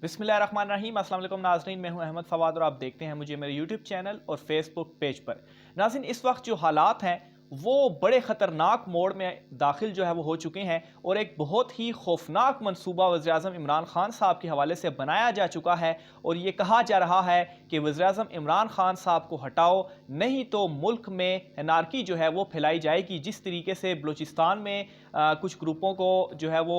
بسم اللہ الرحمن الرحیم۔ السلام علیکم ناظرین، میں ہوں احمد فواد اور آپ دیکھتے ہیں مجھے میرے یوٹیوب چینل اور فیس بک پیج پر۔ ناظرین، اس وقت جو حالات ہیں وہ بڑے خطرناک موڑ میں داخل جو ہے وہ ہو چکے ہیں، اور ایک بہت ہی خوفناک منصوبہ وزیراعظم عمران خان صاحب کے حوالے سے بنایا جا چکا ہے، اور یہ کہا جا رہا ہے کہ وزیراعظم عمران خان صاحب کو ہٹاؤ، نہیں تو ملک میں انارکی جو ہے وہ پھیلائی جائے گی۔ جس طریقے سے بلوچستان میں کچھ گروپوں کو جو ہے وہ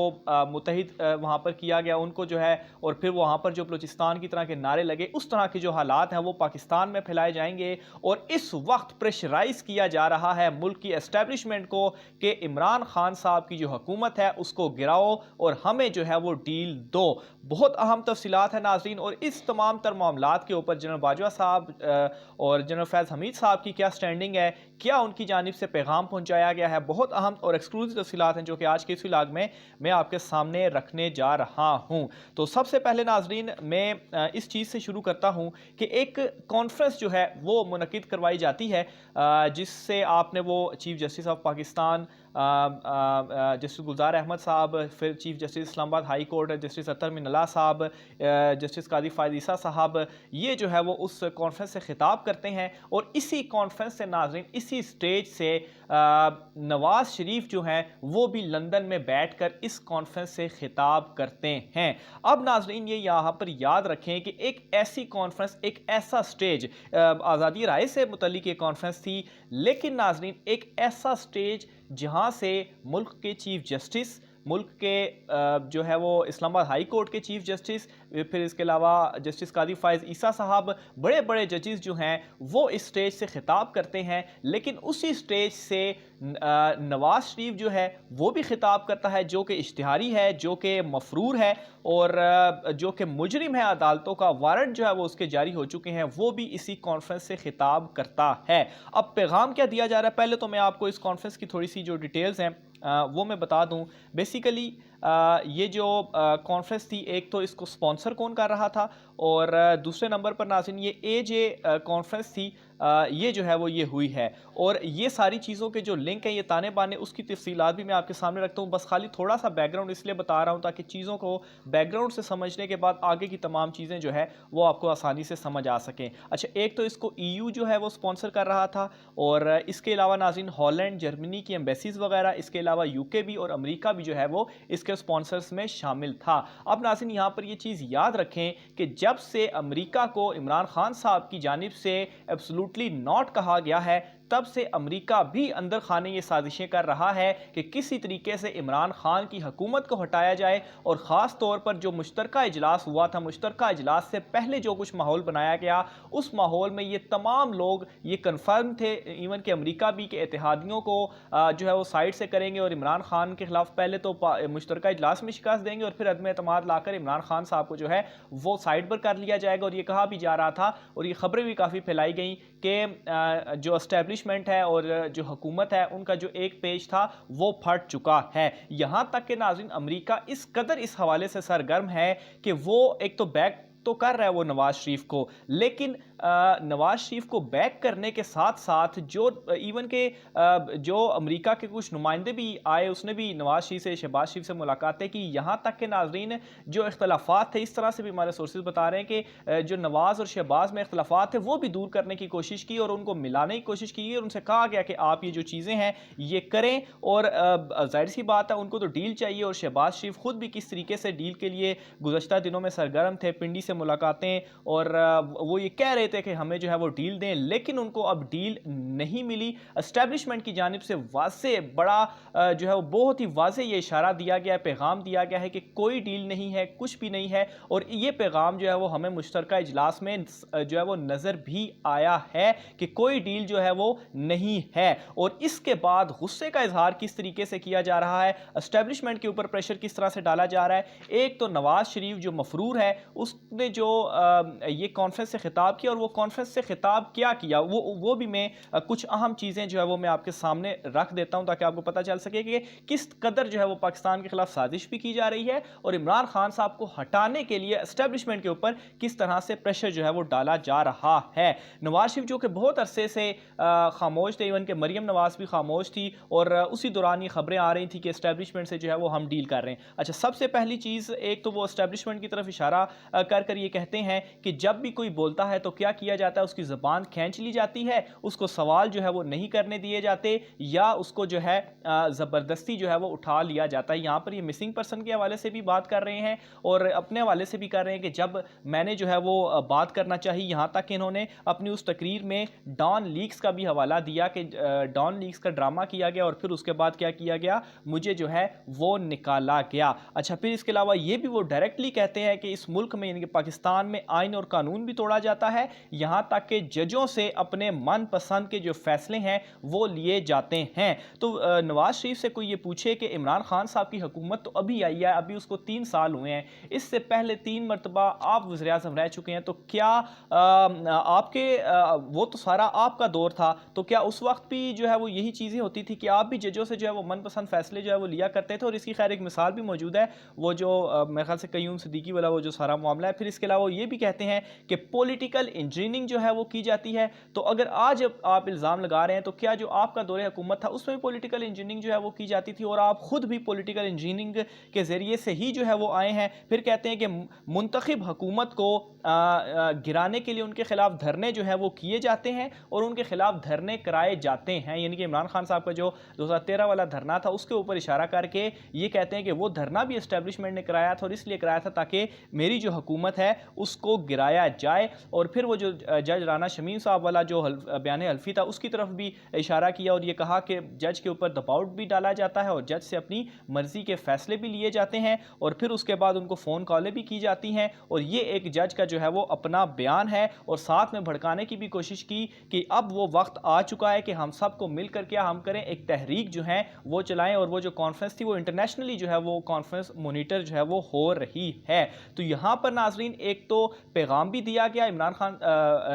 متحد وہاں پر کیا گیا ان کو جو ہے، اور پھر وہاں پر جو بلوچستان کی طرح کے نعرے لگے، اس طرح کے جو حالات ہیں وہ پاکستان میں پھیلائے جائیں گے۔ اور اس وقت پریشرائز کیا جا رہا ہے ملک کی اسٹیبلشمنٹ کو کہ عمران خان صاحب کی جو حکومت ہے اس کو گراؤ اور ہمیں جو ہے وہ ڈیل دو۔ بہت اہم تفصیلات ہیں ناظرین، اور اس تمام تر معاملات کے اوپر جنرل باجوہ صاحب اور جنرل فیض حمید صاحب کی کیا سٹینڈنگ ہے، کیا ان کی جانب سے پیغام پہنچایا گیا ہے، بہت اہم اور ایکسکلوسیو تفصیلات ہیں جو کہ آج کے اس ولاگ میں آپ کے سامنے رکھنے جا رہا ہوں۔ تو سب سے پہلے ناظرین میں اس چیز سے شروع کرتا ہوں کہ ایک کانفرنس جو ہے وہ منعقد کروائی جاتی ہے، جس سے آپ نے وہ chief justice of Pakistan justice Gulzar Ahmed صاحب، پھر chief justice Islamabad high court justice اطہر من اللہ صاحب، جسٹس قاضی فائز عیسیٰ صاحب، یہ جو ہے وہ اس کانفرنس سے خطاب کرتے ہیں، اور اسی کانفرنس سے ناظرین اسی سٹیج سے نواز شریف جو ہیں وہ بھی لندن میں بیٹھ کر اس کانفرنس سے خطاب کرتے ہیں۔ اب ناظرین یہ یہاں پر یاد رکھیں کہ ایک ایسی کانفرنس، ایک ایسا سٹیج، آزادی رائے سے متعلق یہ کانفرنس تھی، لیکن ناظرین ایک ایسا سٹیج جہاں سے ملک کے چیف جسٹس، ملک کے جو ہے وہ اسلام آباد ہائی کورٹ کے چیف جسٹس، پھر اس کے علاوہ جسٹس قاضی فائز عیسیٰ صاحب، بڑے بڑے ججز جو ہیں وہ اس سٹیج سے خطاب کرتے ہیں، لیکن اسی سٹیج سے نواز شریف جو ہے وہ بھی خطاب کرتا ہے، جو کہ اشتہاری ہے، جو کہ مفرور ہے، اور جو کہ مجرم ہے، عدالتوں کا وارنٹ جو ہے وہ اس کے جاری ہو چکے ہیں، وہ بھی اسی کانفرنس سے خطاب کرتا ہے۔ اب پیغام کیا دیا جا رہا ہے، پہلے تو میں آپ کو اس کانفرنس کی تھوڑی سی جو ڈیٹیلز ہیں وہ میں بتا دوں۔ بیسیکلی یہ جو کانفرنس تھی، ایک تو اس کو سپانسر کون کر رہا تھا، اور دوسرے نمبر پر ناظرین یہ کانفرنس تھی، یہ جو ہے وہ یہ ہوئی ہے، اور یہ ساری چیزوں کے جو لنک ہیں، یہ تانے بانے، اس کی تفصیلات بھی میں آپ کے سامنے رکھتا ہوں۔ بس خالی تھوڑا سا بیک گراؤنڈ اس لیے بتا رہا ہوں تاکہ چیزوں کو بیک گراؤنڈ سے سمجھنے کے بعد آگے کی تمام چیزیں جو ہے وہ آپ کو آسانی سے سمجھ آ سکیں۔ اچھا، ایک تو اس کو EU جو ہے وہ سپانسر کر رہا تھا، اور اس کے علاوہ ناظرین ہالینڈ، جرمنی کی ایمبیسیز وغیرہ، اس کے علاوہ UK بھی اور امریکہ بھی جو ہے وہ اس کے سپانسرز میں شامل تھا۔ اب ناظرین یہاں پر یہ چیز یاد رکھیں کہ جب سے امریکہ کو عمران خان صاحب کی جانب سے ایبسولوٹلی ناٹ کہا گیا ہے، تب سے امریکہ بھی اندر خانے یہ سازشیں کر رہا ہے کہ کسی طریقے سے عمران خان کی حکومت کو ہٹایا جائے، اور خاص طور پر جو مشترکہ اجلاس ہوا تھا، مشترکہ اجلاس سے پہلے جو کچھ ماحول بنایا گیا، اس ماحول میں یہ تمام لوگ یہ کنفرم تھے، ایون کہ امریکہ بھی، کہ اتحادیوں کو جو ہے وہ سائڈ سے کریں گے، اور عمران خان کے خلاف پہلے تو مشترکہ اجلاس میں شکست دیں گے، اور پھر عدم اعتماد لا کر عمران خان صاحب کو جو ہے وہ سائڈ پر کر لیا جائے گا۔ اور یہ کہا بھی جا رہا تھا، اور یہ خبریں بھی کافی پھیلائی گئیں کہ جو اسٹیبلشمنٹ ہے اور جو حکومت ہے، ان کا جو ایک پیج تھا وہ پھٹ چکا ہے۔ یہاں تک کہ ناظرین امریکہ اس قدر اس حوالے سے سرگرم ہے کہ وہ ایک تو بیک تو کر رہا ہے وہ نواز شریف کو، لیکن نواز شریف کو بیک کرنے کے ساتھ ساتھ جو ایون کہ جو امریکہ کے کچھ نمائندے بھی آئے، اس نے بھی نواز شریف سے، شہباز شریف سے ملاقاتیں کی، یہاں تک کہ ناظرین جو اختلافات تھے، اس طرح سے بھی ہمارے سورسز بتا رہے ہیں کہ جو نواز اور شہباز میں اختلافات تھے وہ بھی دور کرنے کی کوشش کی، اور ان کو ملانے کی کوشش کی، اور ان سے کہا گیا کہ آپ یہ جو چیزیں ہیں یہ کریں، اور ظاہر سی بات ہے ان کو تو ڈیل چاہیے، اور شہباز شریف خود بھی کس طریقے سے ڈیل کے لیے گزشتہ دنوں میں سرگرم تھے، پنڈی سے ملاقاتیں، اور وہ یہ کہہ رہے تھے کہ ہمیں جو ہے وہ ڈیل دیں، لیکن ان کو اب ڈیل نہیں ملی۔ اسٹیبلشمنٹ کی جانب سے واضح بڑا جو ہے وہ بہت ہی واضح یہ اشارہ دیا گیا ہے، پیغام دیا گیا ہے کہ کوئی ڈیل نہیں ہے، کچھ بھی نہیں ہے، اور یہ پیغام جو ہے وہ ہمیں مشترکہ اجلاس میں جو ہے وہ نظر بھی آیا ہے کہ کوئی ڈیل جو ہے وہ نہیں ہے۔ اور اس کے بعد غصے کا اظہار کس طریقے سے کیا جا رہا ہے، اسٹیبلشمنٹ کے اوپر پریشر کس طرح سے ڈالا جا رہا ہے۔ ایک تو نواز شریف جو مفرور ہے، اس نے نے جو یہ کانفرنس سے خطاب کیا اور وہ کانفرنس سے خطاب کیا وہ بھی میں کچھ اہم چیزیں جو ہے وہ میں آپ کے سامنے رکھ دیتا ہوں تاکہ آپ کو پتہ چل سکے کہ کس قدر جو ہے وہ پاکستان کے خلاف سازش بھی کی جا رہی ہے اور عمران خان صاحب کو ہٹانے کے لیے اسٹیبلشمنٹ کے اوپر کس طرح سے پریشر جو ہے وہ ڈالا جا رہا ہے۔ نواز شریف جو کہ بہت عرصے سے خاموش تھے، ایون کہ مریم نواز بھی خاموش تھی، اور اسی دوران یہ خبریں آ رہی تھی کہ اسٹیبلشمنٹ سے جو ہے وہ ہم ڈیل کر رہے ہیں۔ اچھا، سب سے پہلی چیز ایک تو وہ اسٹیبلشمنٹ کی طرف اشارہ کر یہ کہتے ہیں کہ جب بھی کوئی بولتا ہے تو کیا کیا جاتا ہے، اس کی زبان کھینچ لی جاتی ہے، اس کو سوال جو ہے وہ نہیں کرنے دیے جاتے، یا اس کو جو ہے زبردستی جو ہے وہ اٹھا لیا جاتا ہے۔ یہاں پر یہ مسنگ پرسن کے حوالے سے بھی بات کر رہے ہیں اور اپنے حوالے سے بھی کر رہے ہیں کہ جب میں نے جو ہے وہ بات کرنا چاہی، یہاں تک کہ انہوں نے اپنی اس تقریر میں ڈان لیکس کا بھی حوالہ دیا کہ ڈان لیکس کا ڈرامہ کیا گیا اور پھر اس کے بعد کیا کیا گیا، مجھے جو ہے وہ نکالا گیا۔ اچھا، پھر اس کے علاوہ یہ بھی وہ ڈائریکٹلی کہتے ہیں کہ اس ملک میں یعنی کہ پاکستان میں آئین اور قانون بھی توڑا جاتا ہے، یہاں تک کہ ججوں سے اپنے من پسند کے جو فیصلے ہیں وہ لیے جاتے ہیں۔ تو نواز شریف سے کوئی یہ پوچھے کہ عمران خان صاحب کی حکومت تو ابھی آئی ہے، ابھی اس کو 3 سال ہوئے ہیں، اس سے پہلے 3 مرتبہ آپ وزیراعظم رہ چکے ہیں، تو کیا آپ کے وہ تو سارا آپ کا دور تھا، تو کیا اس وقت بھی جو ہے وہ یہی چیزیں ہوتی تھی کہ آپ بھی ججوں سے جو ہے وہ من پسند فیصلے جو ہے وہ لیا کرتے تھے؟ اور اس کی خیر ایک مثال بھی موجود ہے، وہ جو میرے خیال سے قیوم صدیقی والا وہ جو سارا معاملہ ہے۔ پھر اس کے علاوہ یہ بھی کہتے ہیں کہ پولیٹیکل انجینئرنگ جو ہے وہ کی جاتی ہے، تو اگر آج آپ الزام لگا رہے ہیں تو کیا جو آپ کا دور حکومت تھا اس میں پولیٹیکل انجینئرنگ جو ہے وہ کی جاتی تھی اور آپ خود بھی پولیٹیکل انجینئرنگ کے ذریعے سے ہی جو ہے وہ آئے ہیں؟ پھر کہتے ہیں کہ منتخب حکومت کو گرانے کے لیے ان کے خلاف دھرنے جو ہے وہ کیے جاتے ہیں اور ان کے خلاف دھرنے کرائے جاتے ہیں، یعنی کہ عمران خان صاحب کا جو 2013 والا دھرنا تھا اس کے اوپر اشارہ کر کے یہ کہتے ہیں کہ وہ دھرنا بھی اسٹیبلشمنٹ نے کرایا تھا اور اس لیے کرایا تھا تاکہ میری جو حکومت ہے اس کو گرایا جائے۔ اور پھر وہ جو جج رانا شمیم صاحب والا جو بیان حلفی تھا اس کی طرف بھی اشارہ کیا اور یہ کہا کہ جج کے اوپر دباؤ بھی ڈالا جاتا ہے اور جج سے اپنی مرضی کے فیصلے بھی لیے جاتے ہیں اور پھر اس کے بعد ان کو فون کالیں بھی کی جاتی ہیں، اور یہ ایک جج کا جو ہے وہ اپنا بیان ہے، اور ساتھ میں بھڑکانے کی بھی کوشش کی کہ اب وہ وقت آ چکا ہے کہ ہم سب کو مل کر کیا ہم کریں، ایک تحریک جو ہے وہ چلائیں، اور وہ جو کانفرنس تھی وہ انٹرنیشنلی جو ہے وہ کانفرنس مونیٹر جو ہے وہ ہو رہی ہے۔ تو یہاں پر ناظرین ایک تو پیغام بھی دیا گیا عمران خان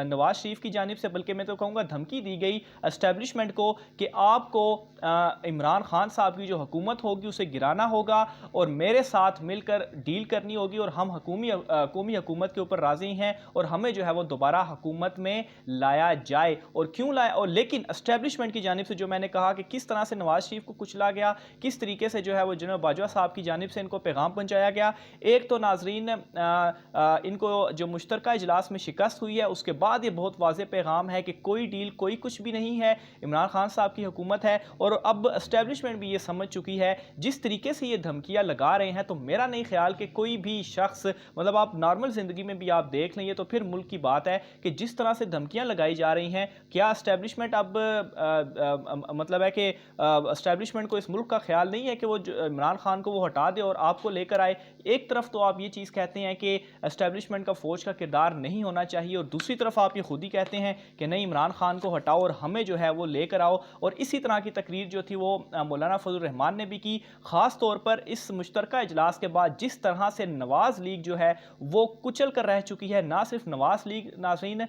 نواز شریف کی جانب سے، بلکہ میں تو کہوں گا دھمکی دی گئی اسٹیبلشمنٹ کو کہ آپ کو عمران خان صاحب کی جو حکومت ہوگی اسے گرانا ہوگا اور میرے ساتھ مل کر ڈیل کرنی ہوگی، اور ہم قومی حکومت کے اوپر راضی ہیں اور ہمیں جو ہے وہ دوبارہ حکومت میں لایا جائے۔ اور کیوں لایا، اور لیکن اسٹیبلشمنٹ کی جانب سے جو میں نے کہا کہ کس طرح سے نواز شریف کو کچلا گیا، کس طریقے سے جو ہے وہ جنرل باجوہ صاحب کی جانب سے ان کو پیغام پہنچایا گیا۔ ایک تو ناظرین ان کو جو مشترکہ اجلاس میں شکست ہوئی ہے اس کے بعد یہ بہت واضح پیغام ہے کہ کوئی ڈیل کوئی کچھ بھی نہیں ہے، عمران خان صاحب کی حکومت ہے، اور اب اسٹیبلشمنٹ بھی یہ سمجھ چکی ہے جس طریقے سے یہ دھمکیاں لگا رہے ہیں، تو میرا نہیں خیال کہ کوئی بھی شخص مطلب آپ نارمل زندگی میں بھی آپ دیکھ لیں، یہ تو پھر ملک کی بات ہے کہ جس طرح سے دھمکیاں لگائی جا رہی ہیں، کیا اسٹیبلشمنٹ اب مطلب ہے کہ اسٹیبلشمنٹ کو اس ملک کا خیال نہیں ہے کہ وہ عمران خان کو وہ ہٹا دے اور آپ کو لے کر آئے؟ ایک طرف تو آپ یہ چیز کہتے ہیں کہ اسٹیبلشمنٹ کا فوج کا کردار نہیں ہونا چاہیے، اور دوسری طرف آپ یہ خود ہی کہتے ہیں کہ نہیں، عمران خان کو ہٹاؤ اور ہمیں جو ہے وہ لے کر آؤ۔ اور اسی طرح کی تقریر جو تھی وہ مولانا فضل الرحمان نے بھی کی، خاص طور پر اس مشترکہ اجلاس کے بعد جس طرح سے نواز لیگ جو ہے وہ کچل کر رہ چکی ہے، نہ صرف نواز لیگ ناظرین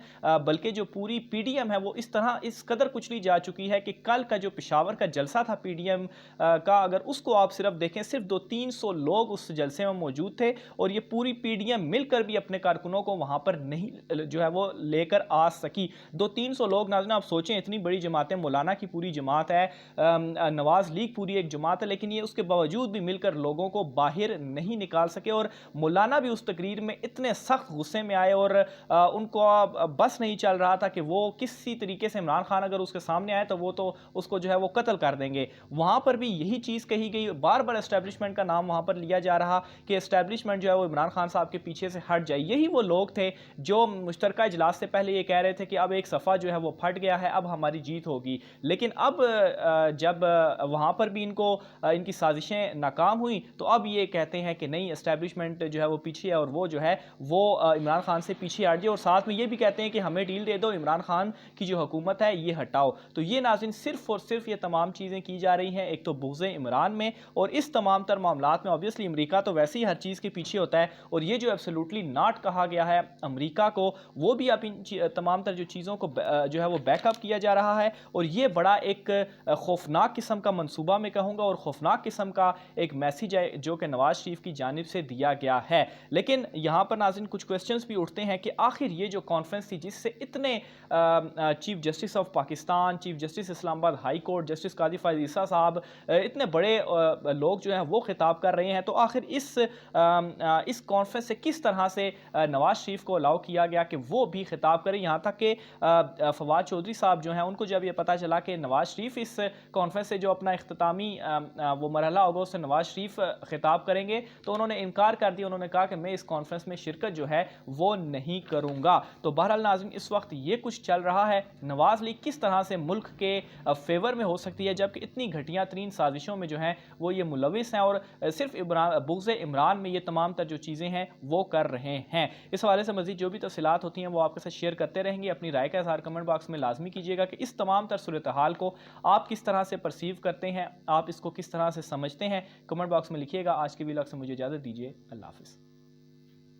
بلکہ جو پوری پی ڈی ایم ہے وہ اس قدر کچلی جا چکی ہے کہ کل کا جو پشاور کا جلسہ تھا پی ڈی ایم کا، اگر اس کو آپ صرف دیکھیں، صرف 200-300 لوگ اس جلسے میں موجود تھے اور یہ پوری پی ڈی ایم مل کر بھی اپنے کارکنوں کو وہاں پر نہیں جو ہے وہ لے کر آ سکی۔ 200-300 لوگ ناظرین آپ سوچیں، اتنی بڑی جماعتیں، مولانا کی پوری جماعت ہے، نواز لیگ پوری ایک جماعت ہے، لیکن یہ اس کے باوجود بھی مل کر لوگوں کو باہر نہیں نکال سکے، اور مولانا بھی اس تقریر میں اتنے سخت غصے میں آئے اور ان کو بس نہیں چل رہا تھا کہ وہ کسی طریقے سے عمران خان اگر اس کے سامنے آئے تو وہ تو اس کو جو ہے وہ قتل کر دیں گے۔ وہاں پر بھی یہی چیز کہی گئی، بار بار اسٹیبلشمنٹ کا نام وہاں پر لیا جا رہا کہ اسٹیبلشمنٹ جو ہے وہ عمران خان صاحب کے پیچھے سے ہٹ جائے۔ یہی وہ لوگ تھے جو مشترکہ اجلاس سے پہلے یہ کہہ رہے تھے کہ اب ایک صفحہ جو ہے وہ پھٹ گیا ہے، اب ہماری جیت ہوگی، لیکن اب جب وہاں پر بھی ان کی سازشیں ناکام ہوئیں تو اب یہ کہتے ہیں کہ نہیں، اسٹیبلشمنٹ جو ہے وہ پیچھے ہے اور وہ جو ہے وہ عمران خان سے پیچھے ہٹ جائے، اور ساتھ میں یہ بھی کہتے ہیں کہ ہمیں ڈیل دے دو، عمران خان کی جو حکومت ہے یہ ہٹاؤ۔ تو یہ ناظرین صرف اور صرف یہ تمام چیزیں کی جا رہی ہیں ایک تو بغض عمران میں، اور اس تمام تر معاملات میں obviously امریکہ تو ویسے ہی ہر چیز کے پیچھے ہوتا ہے، اور یہ جو ایبسولوٹلی ایبسلیوٹلی ناٹ کہا گیا ہے امریکہ کو، وہ بھی اب ان تمام تر جو چیزوں کو جو ہے وہ بیک اپ کیا جا رہا ہے، اور یہ بڑا ایک خوفناک قسم کا منصوبہ میں کہوں گا، اور خوفناک قسم کا ایک میسیج ہے جو کہ نواز شریف کی جانب سے دیا گیا ہے۔ لیکن یہاں پر ناظرین کچھ کوسچنز بھی اٹھتے ہیں کہ آخر یہ جو کانفرنس تھی جس سے اتنے chief justice of Pakistan, chief justice Islamabad high court, justice قاضی فائز عیسیٰ صاحب، اتنے بڑے لوگ جو ہیں وہ خطاب کر رہے ہیں، تو آخر اس کانفرنس سے کس طرح سے نواز شریف کو الاؤ کیا گیا کہ وہ بھی خطاب کریں؟ یہاں تک کہ فواد چودھری صاحب جو ہیں ان کو جب یہ پتہ چلا کہ نواز شریف اس کانفرنس سے جو اپنا اختتامی وہ مرحلہ ہوگا اس سے نواز شریف خطاب کریں گے، تو انہوں نے انکار کر دیا، انہوں نے کہا کہ میں اس کانفرنس میں شرکت جو ہے وہ نہیں کروں گا۔ تو بہرحال ناظرین اس وقت یہ کچھ چل رہا ہے، نواز لیگ کس طرح سے ملک کے فیور میں ہو سکتی ہے جبکہ اتنی گھٹیا ترین سازشوں میں جو ہیں وہ یہ ملوث ہیں، اور صرف بغض عمران میں یہ تمام تر جو چیزیں ہیں وہ کر رہے ہیں۔ اس حوالے سے مزید جو بھی تفصیلات ہوتی ہیں وہ آپ کے ساتھ شیئر کرتے رہیں گے۔ اپنی رائے کا اظہار کمنٹ باکس میں لازمی کیجیے گا کہ اس تمام تر صورتحال کو آپ کس طرح سے پرسیو کرتے ہیں، آپ اس کو کس طرح سے سمجھتے ہیں، کمنٹ باکس میں لکھیے گا۔ آج کے ویلاگ سے مجھے اجازت دیجیے، اللہ حافظ۔